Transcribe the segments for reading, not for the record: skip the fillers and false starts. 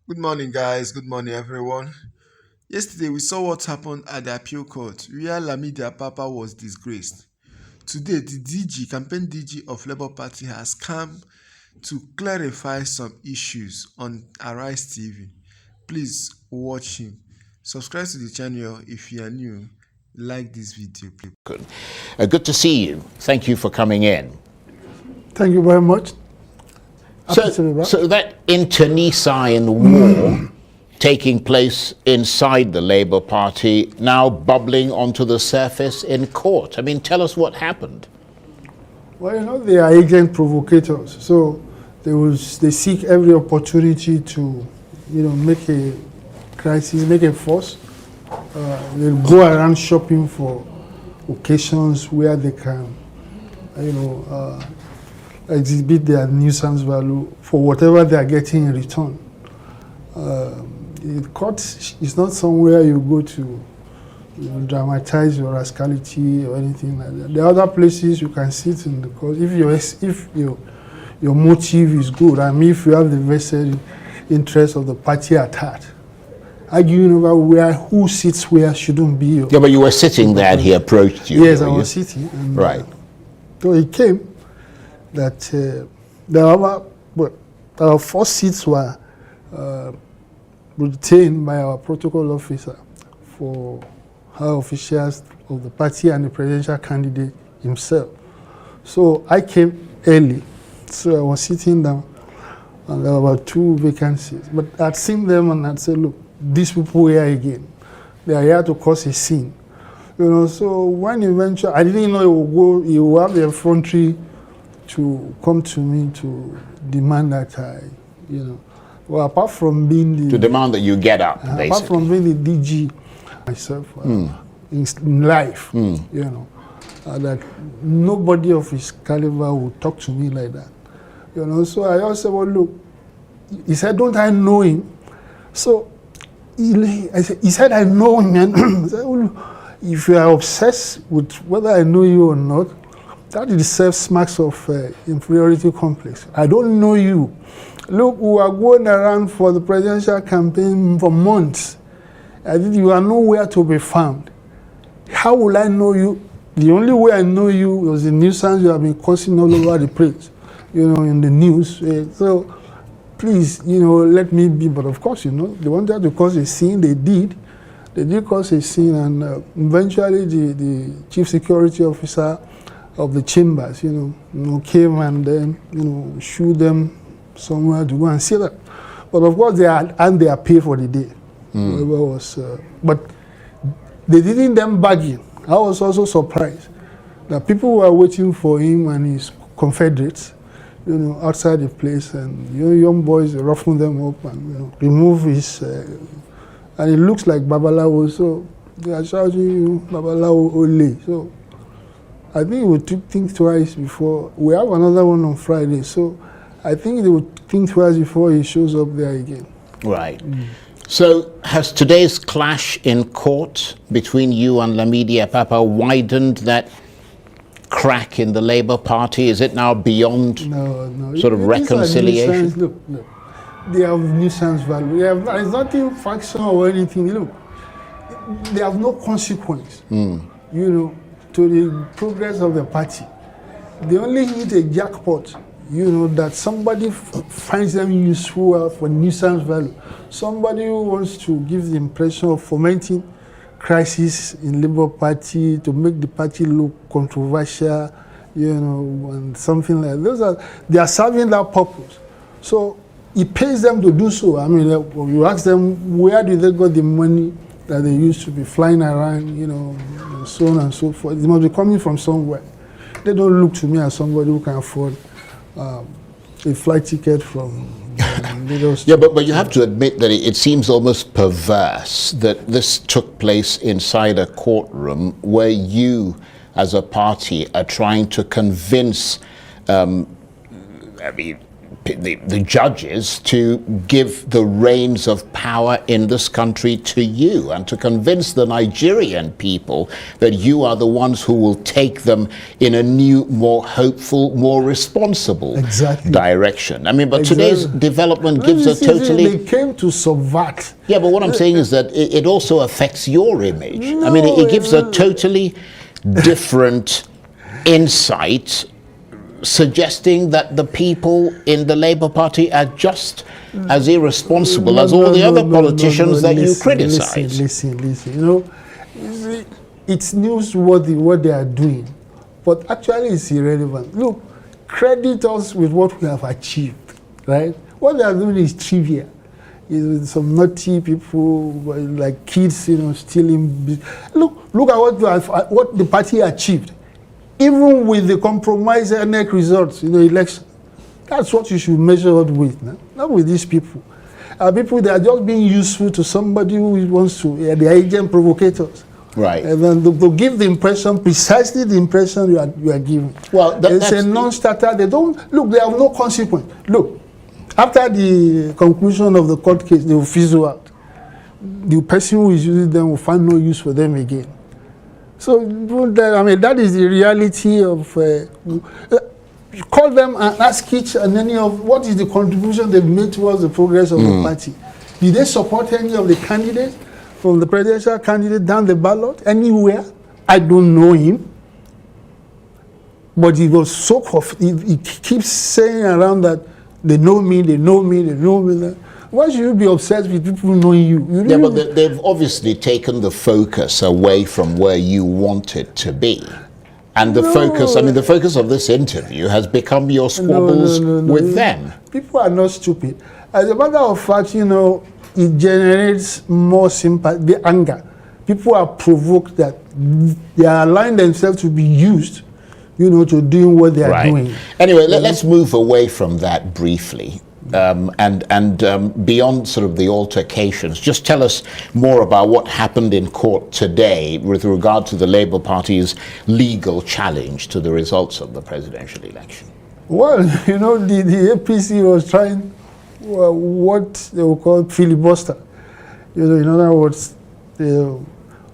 Good morning, guys. Good morning, everyone. Yesterday, we saw what happened at the appeal court where Lamidi Apapa was disgraced. Today, the campaign DG of Labour Party, has come to clarify some issues on Arise TV. Please watch him. Subscribe to the channel if you are new. Like this video, please. Good. Good to see you. Thank you for coming in. Thank you very much. So that internecine war taking place inside the Labour Party now bubbling onto the surface in court. I mean, tell us what happened. Well, they are agent provocators, so they seek every opportunity to, make a crisis, make a fuss. They'll go around shopping for occasions where they can, exhibit their nuisance value for whatever they are getting in return. The court is not somewhere you go to dramatize your rascality or anything like that. There are other places you can sit in the court if your motive is good. I mean, if you have the vested interest of the party at heart. Arguing over who sits where shouldn't be. Yeah, but you were sitting there and he approached you. Yes, I was sitting. And, right. So he came that our first seats were retained by our protocol officer for our officials of the party and the presidential candidate himself. So I came early, so I was sitting down, and there were two vacancies. But I'd seen them and I'd said, look, these people here again, they are here to cause a scene. So when eventually, I didn't know he would have the effrontery to come to me to demand that well, apart from being to demand that you get up, basically. Apart from being the DG myself in life, that nobody of his caliber would talk to me like that. So I also said, well, look, he said, don't I know him? So he said, I know him. And I said, well, if you are obsessed with whether I know you or not, that itself smacks of inferiority complex. I don't know you. Look, we are going around for the presidential campaign for months. You are nowhere to be found. How will I know you? The only way I know you was the nuisance you have been causing all over the place, in the news. So please, let me be. But of course, they wanted to cause a scene. They did. They did cause a scene, and eventually the chief security officer of the chambers, came and then, shooed them somewhere to go and see that. But of course, they are paid for the day. But they didn't then bargain. I was also surprised that people were waiting for him and his confederates, outside the place, and young boys roughing them up and remove his, and it looks like Babalawo, so they are shouting Babalawo only. So I think we would think twice before. We have another one on Friday, so I think they would think twice before he shows up there again. Right. So has today's clash in court between you and Lamidi Apapa widened that crack in the Labour Party? Is it now beyond sort of reconciliation? Look, they have nuisance value. There's nothing factional or anything. Look, they have no consequence, to the progress of the party. They only hit a jackpot, that somebody finds them useful for nuisance value. Somebody who wants to give the impression of fomenting crisis in Labour Party to make the party look controversial, and something like that. They are serving that purpose. So it pays them to do so. I mean, you ask them, where do they got the money that they used to be flying around, and so on and so forth. It must be coming from somewhere. They don't look to me as somebody who can afford a flight ticket from Lagos. Yeah, but you have to admit that it seems almost perverse that this took place inside a courtroom where you, as a party, are trying to convince the judges to give the reins of power in this country to you and to convince the Nigerian people that you are the ones who will take them in a new, more hopeful, more responsible direction. I mean, but today's development gives a totally... They came to subvert. Yeah, but what I'm saying is that it also affects your image. I mean, it gives a totally different insight, suggesting that the people in the Labour Party are just as irresponsible as all the other politicians that you criticize. Listen. You know, it's newsworthy what they are doing, but actually it's irrelevant. Look, credit us with what we have achieved, right? What they are doing is trivial. Is with some naughty people, like kids, you know, stealing. Look at what the party achieved. Even with the compromise next results in the election, that's what you should measure it with, not with these people. People, they are just being useful to somebody who wants to, they are agent provocators. Right. And then they'll give the impression, precisely the impression you are giving. Well, it's a non-starter. They have no consequence. Look, after the conclusion of the court case, they will fizzle out. The person who is using them will find no use for them again. So, I mean, that is the reality of... call them and ask each and any of what is the contribution they've made towards the progress of the party. Did they support any of the candidates, from the presidential candidate down the ballot, anywhere? I don't know him. But he was so... He keeps saying around that they know me. Why should you be obsessed with people knowing you? Yeah, but they've obviously taken the focus away from where you want it to be. And the focus of this interview has become your squabbles with them. People are not stupid. As a matter of fact, you know, it generates more sympathy, the anger. People are provoked that they are allowing themselves to be used, you know, to doing what they are doing. Anyway, let's move away from that briefly. And beyond sort of the altercations, just tell us more about what happened in court today with regard to the Labour Party's legal challenge to the results of the presidential election. Well, you know, the APC was trying what they will call filibuster. You know, in other words,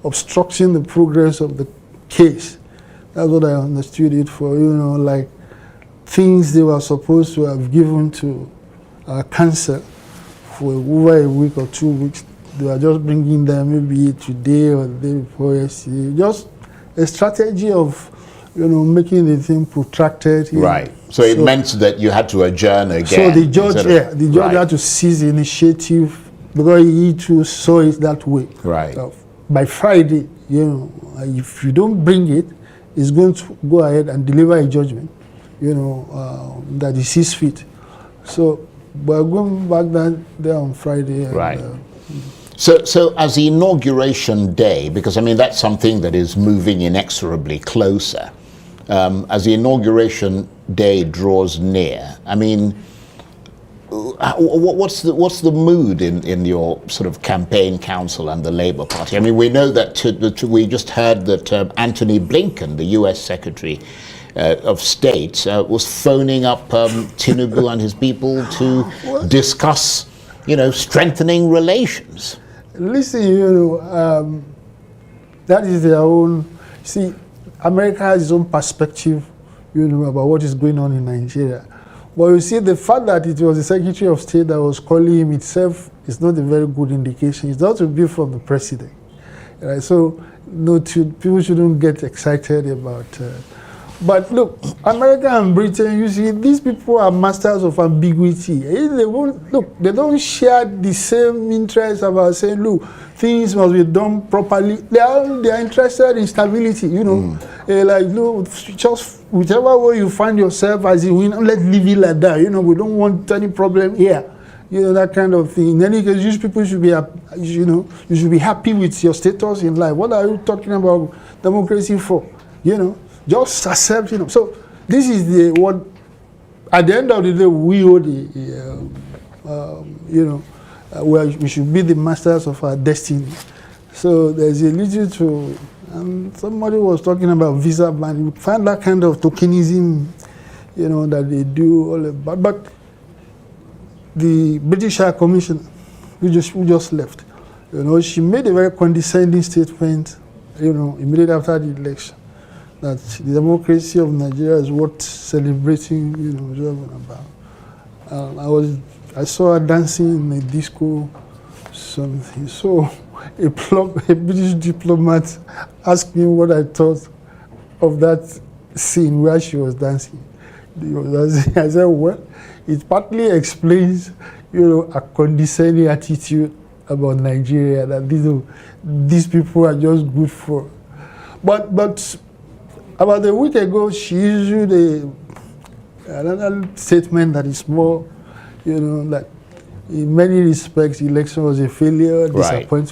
obstructing the progress of the case. That's what I understood it for, you know, like things they were supposed to have given to cancer for over a week or 2 weeks. They are just bringing them maybe today or the day before yesterday. Just a strategy of, you know, making the thing protracted. Right. So it meant that you had to adjourn again. So the judge had to seize the initiative because he too saw it that way. Right. By Friday, you know, if you don't bring it, it's going to go ahead and deliver a judgment, you know, that he sees fit. So we're going back there on Friday. Right. So as the inauguration day, because I mean that's something that is moving inexorably closer, as the inauguration day draws near, I mean, what's the mood in your sort of campaign council and the Labour Party? I mean, we know that we just heard that Anthony Blinken, the U.S. Secretary of State, was phoning up Tinubu and his people to discuss, you know, strengthening relations. Listen, you know, that is their own. See, America has its own perspective, you know, about what is going on in Nigeria. But you see, the fact that it was the Secretary of State that was calling him itself is not a very good indication. It's not to be from the president. Right? So, no, people shouldn't get excited about. But look, America and Britain, you see, these people are masters of ambiguity. They don't share the same interest about saying, look, things must be done properly. They are interested in stability, you know. Like, look, just whichever way you find yourself as you win, let's leave it like that. You know, we don't want any problem here. You know, that kind of thing. In any case, these people should be, you know, you should be happy with your status in life. What are you talking about democracy for? You know, just accept, you know. So this is what, at the end of the day, we owe you know, where we should be the masters of our destiny. So there's a little to, somebody was talking about visa ban. You find that kind of tokenism, you know, that they do all about. But the British High Commissioner, who just left, you know, she made a very condescending statement, you know, immediately after the election, that the democracy of Nigeria is worth celebrating, you know, about. I saw her dancing in a disco, something. So a British diplomat asked me what I thought of that scene where she was dancing. I said, well, it partly explains, you know, a condescending attitude about Nigeria, that these people are just good for. But about a week ago, she issued another statement that is more, you know, that in many respects, the election was a failure, disappointment.